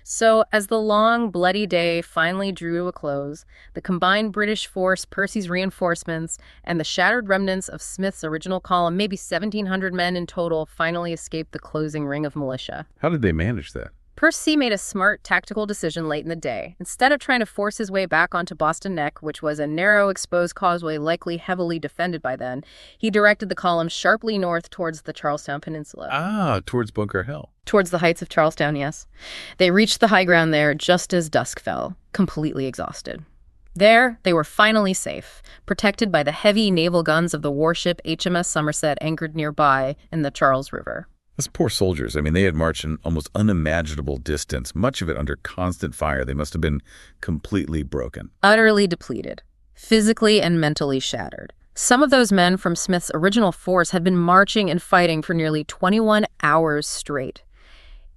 Speaker 2: So as the long, bloody day finally drew to a close, the combined British force, Percy's reinforcements, and the shattered remnants of Smith's original column, maybe 1,700 men in total, finally escaped the closing ring of militia.
Speaker 1: How did they manage that?
Speaker 2: Percy made a smart tactical decision late in the day. Instead of trying to force his way back onto Boston Neck, which was a narrow, exposed causeway likely heavily defended by then, he directed the column sharply north towards the Charlestown Peninsula.
Speaker 1: Towards Bunker Hill.
Speaker 2: Towards the heights of Charlestown, yes. They reached the high ground there just as dusk fell, completely exhausted. There, they were finally safe, protected by the heavy naval guns of the warship HMS Somerset anchored nearby in the Charles River.
Speaker 1: Those poor soldiers. I mean, they had marched an almost unimaginable distance, much of it under constant fire. They must have been completely broken.
Speaker 2: Utterly depleted, physically and mentally shattered. Some of those men from Smith's original force had been marching and fighting for nearly 21 hours straight.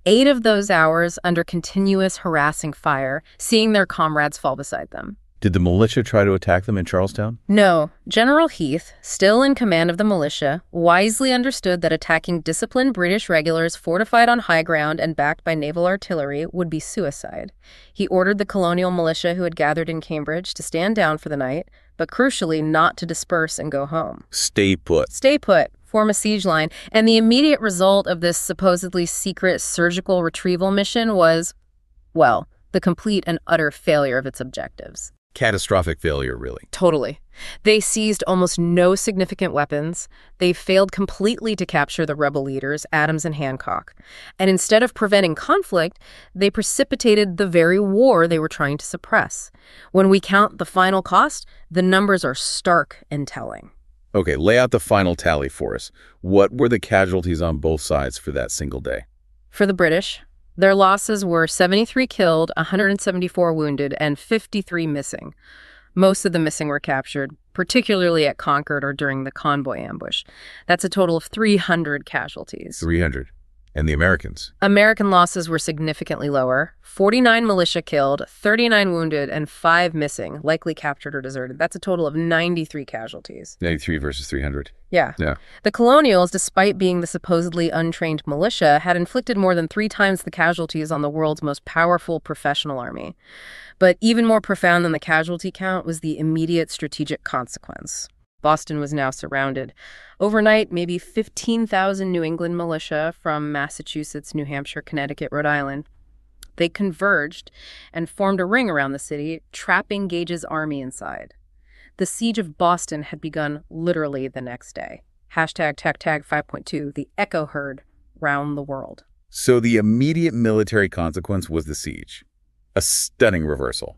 Speaker 2: 8 of those hours under continuous harassing fire, seeing their comrades fall beside them.
Speaker 1: Did the militia try to attack them in Charlestown?
Speaker 2: No. General Heath, still in command of the militia, wisely understood that attacking disciplined British regulars fortified on high ground and backed by naval artillery would be suicide. He ordered the colonial militia who had gathered in Cambridge to stand down for the night, but crucially not to disperse and go home.
Speaker 1: Stay put.
Speaker 2: Stay put. Form a siege line. And the immediate result of this supposedly secret surgical retrieval mission was, well, the complete and utter failure of its objectives.
Speaker 1: Catastrophic failure, really.
Speaker 2: Totally. They seized almost no significant weapons. They failed completely to capture the rebel leaders, Adams and Hancock. And instead of preventing conflict, they precipitated the very war they were trying to suppress. When we count the final cost, the numbers are stark and telling.
Speaker 1: Okay, lay out the final tally for us. What were the casualties on both sides for that single day?
Speaker 2: For the British, their losses were 73 killed, 174 wounded, and 53 missing. Most of the missing were captured, particularly at Concord or during the convoy ambush. That's a total of 300 casualties.
Speaker 1: 300. And the Americans?
Speaker 2: American losses were significantly lower. 49 militia killed, 39 wounded, and 5 missing, likely captured or deserted. That's a total of 93 casualties.
Speaker 1: 93 versus 300.
Speaker 2: Yeah. The colonials, despite being the supposedly untrained militia, had inflicted more than 3 times the casualties on the world's most powerful professional army. But even more profound than the casualty count was the immediate strategic consequence. Boston was now surrounded. Overnight, maybe 15,000 New England militia from Massachusetts, New Hampshire, Connecticut, Rhode Island. They converged and formed a ring around the city, trapping Gage's army inside. The siege of Boston had begun literally the next day. Hashtag tag 5.2, the echo heard round the world.
Speaker 1: So the immediate military consequence was the siege. A stunning reversal.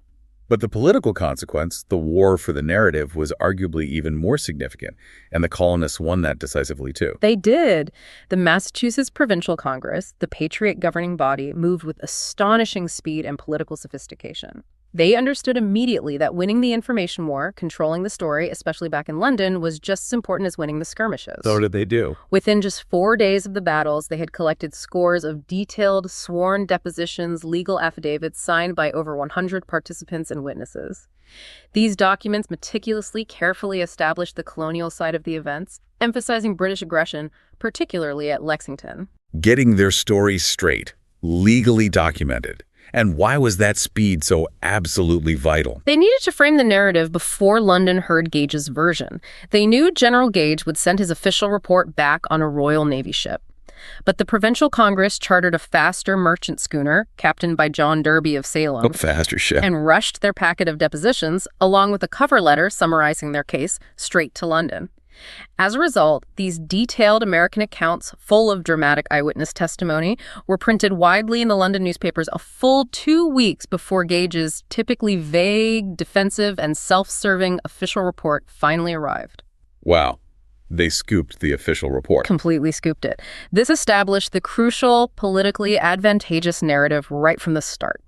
Speaker 1: But the political consequence, the war for the narrative, was arguably even more significant, and the colonists won that decisively too.
Speaker 2: They did. The Massachusetts Provincial Congress, the Patriot governing body, moved with astonishing speed and political sophistication. They understood immediately that winning the information war, controlling the story, especially back in London, was just as important as winning the skirmishes.
Speaker 1: So what did they do?
Speaker 2: Within just 4 days of the battles, they had collected scores of detailed, sworn depositions, legal affidavits signed by over 100 participants and witnesses. These documents meticulously, carefully established the colonial side of the events, emphasizing British aggression, particularly at Lexington.
Speaker 1: Getting their story straight, legally documented. And why was that speed so absolutely vital?
Speaker 2: They needed to frame the narrative before London heard Gage's version. They knew General Gage would send his official report back on a Royal Navy ship. But the Provincial Congress chartered a faster merchant schooner, captained by John Derby of Salem,
Speaker 1: A faster ship.
Speaker 2: and rushed their packet of depositions, along with a cover letter summarizing their case, straight to London. As a result, these detailed American accounts, full of dramatic eyewitness testimony, were printed widely in the London newspapers a full 2 weeks before Gage's typically vague, defensive, and self-serving official report finally arrived.
Speaker 1: Wow. They scooped the official report.
Speaker 2: Completely scooped it. This established the crucial, politically advantageous narrative right from the start.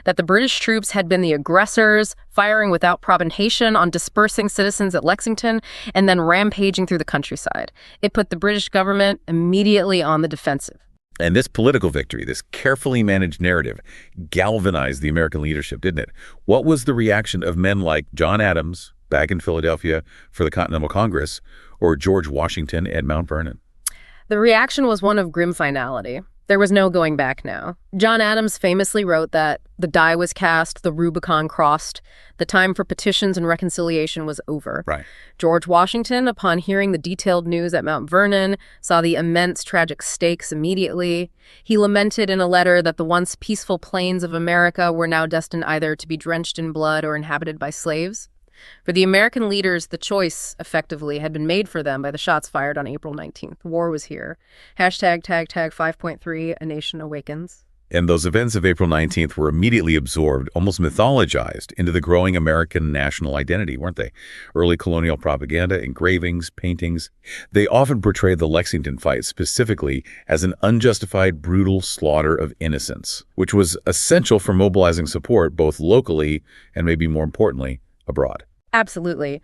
Speaker 2: That the British troops had been the aggressors, firing without provocation on dispersing citizens at Lexington, and then rampaging through the countryside. It put the British government immediately on the defensive.
Speaker 1: And this political victory, this carefully managed narrative, galvanized the American leadership, didn't it? What was the reaction of men like John Adams, back in Philadelphia for the Continental Congress, or George Washington at Mount Vernon.
Speaker 2: The reaction was one of grim finality. There was no going back now. John Adams famously wrote that the die was cast, the Rubicon crossed, the time for petitions and reconciliation was over.
Speaker 1: Right.
Speaker 2: George Washington, upon hearing the detailed news at Mount Vernon, saw the immense tragic stakes immediately. He lamented in a letter that the once peaceful plains of America were now destined either to be drenched in blood or inhabited by slaves. For the American leaders, the choice, effectively, had been made for them by the shots fired on April 19th. War was here. Hashtag tag 5.3, A Nation Awakens.
Speaker 1: And those events of April 19th were immediately absorbed, almost mythologized, into the growing American national identity, weren't they? Early colonial propaganda, engravings, paintings. They often portrayed the Lexington fight specifically as an unjustified, brutal slaughter of innocents, which was essential for mobilizing support both locally and, maybe more importantly, abroad.
Speaker 2: Absolutely.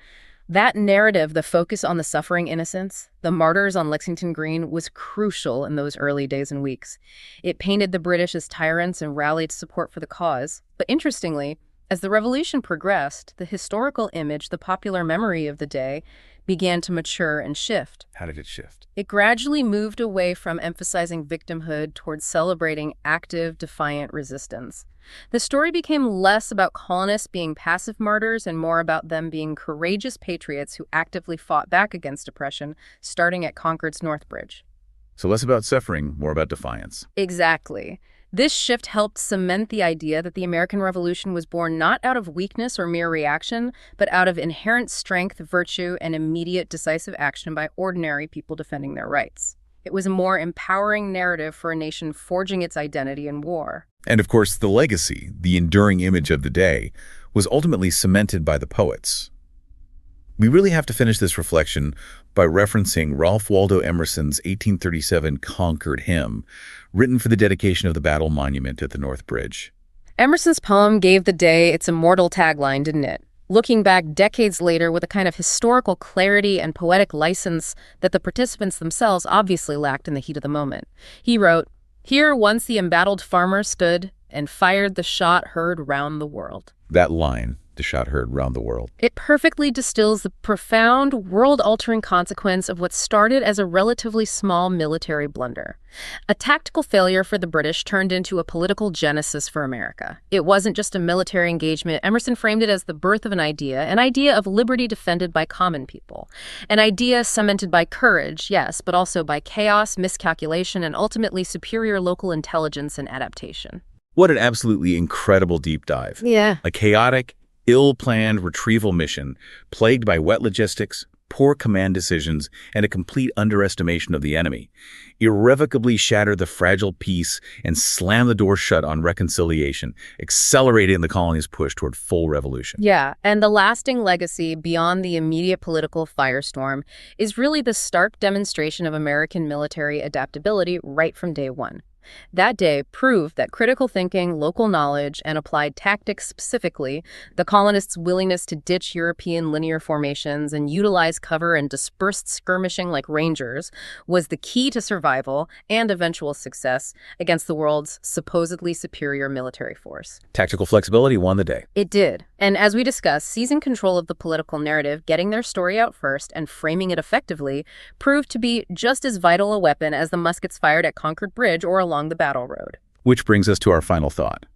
Speaker 2: That narrative, the focus on the suffering innocents, the martyrs on Lexington Green, was crucial in those early days and weeks. It painted the British as tyrants and rallied support for the cause. But interestingly, as the revolution progressed, the historical image, the popular memory of the day, began to mature and shift.
Speaker 1: How did it shift?
Speaker 2: It gradually moved away from emphasizing victimhood towards celebrating active, defiant resistance. The story became less about colonists being passive martyrs and more about them being courageous patriots who actively fought back against oppression, starting at Concord's North Bridge.
Speaker 1: So less about suffering, more about defiance.
Speaker 2: Exactly. This shift helped cement the idea that the American Revolution was born not out of weakness or mere reaction, but out of inherent strength, virtue, and immediate decisive action by ordinary people defending their rights. It was a more empowering narrative for a nation forging its identity in war.
Speaker 1: And of course, the legacy, the enduring image of the day, was ultimately cemented by the poets. We really have to finish this reflection by referencing Ralph Waldo Emerson's 1837 Concord hymn, written for the dedication of the battle monument at the North Bridge.
Speaker 2: Emerson's poem gave the day its immortal tagline, didn't it? Looking back decades later with a kind of historical clarity and poetic license that the participants themselves obviously lacked in the heat of the moment. He wrote, "Here once the embattled farmer stood and fired the shot heard round the world."
Speaker 1: That line, the shot heard round the world.
Speaker 2: It perfectly distills the profound, world-altering consequence of what started as a relatively small military blunder. A tactical failure for the British turned into a political genesis for America. It wasn't just a military engagement. Emerson framed it as the birth of an idea of liberty defended by common people. An idea cemented by courage, yes, but also by chaos, miscalculation, and ultimately superior local intelligence and adaptation.
Speaker 1: What an absolutely incredible deep dive.
Speaker 2: Yeah.
Speaker 1: A chaotic, ill-planned retrieval mission plagued by wet logistics, poor command decisions, and a complete underestimation of the enemy irrevocably shattered the fragile peace and slammed the door shut on reconciliation, accelerating the colony's push toward full revolution.
Speaker 2: Yeah, and the lasting legacy beyond the immediate political firestorm is really the stark demonstration of American military adaptability right from day one. That day proved that critical thinking, local knowledge, and applied tactics specifically, the colonists' willingness to ditch European linear formations and utilize cover and dispersed skirmishing like rangers, was the key to survival and eventual success against the world's supposedly superior military force.
Speaker 1: Tactical flexibility won the day.
Speaker 2: It did. And as we discussed, seizing control of the political narrative, getting their story out first, and framing it effectively proved to be just as vital a weapon as the muskets fired at Concord Bridge or along the battle road.
Speaker 1: Which brings us to our final thought.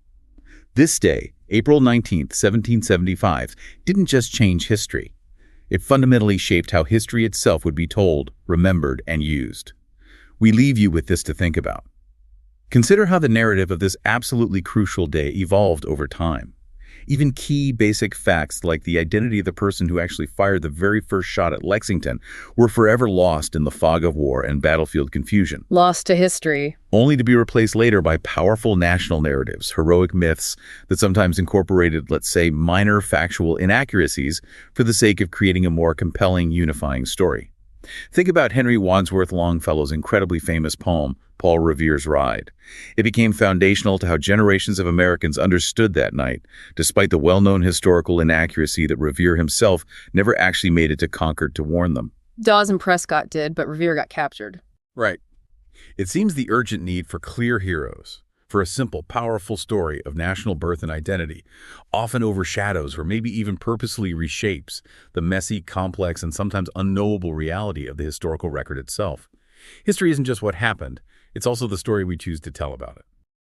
Speaker 1: This day, April 19th, 1775, didn't just change history. It fundamentally shaped how history itself would be told, remembered, and used. We leave you with this to think about. Consider how the narrative of this absolutely crucial day evolved over time. Even key basic facts like the identity of the person who actually fired the very first shot at Lexington were forever lost in the fog of war and battlefield confusion.
Speaker 2: Lost to history.
Speaker 1: Only to be replaced later by powerful national narratives, heroic myths that sometimes incorporated, let's say, minor factual inaccuracies for the sake of creating a more compelling, unifying story. Think about Henry Wadsworth Longfellow's incredibly famous poem, Paul Revere's Ride. It became foundational to how generations of Americans understood that night, despite the well-known historical inaccuracy that Revere himself never actually made it to Concord to warn them.
Speaker 2: Dawes and Prescott did, but Revere got captured.
Speaker 1: Right. It seems the urgent need for clear heroes, for a simple, powerful story of national birth and identity, often overshadows or maybe even purposely reshapes the messy, complex, and sometimes unknowable reality of the historical record itself. History isn't just what happened, it's also the story we choose to tell about it.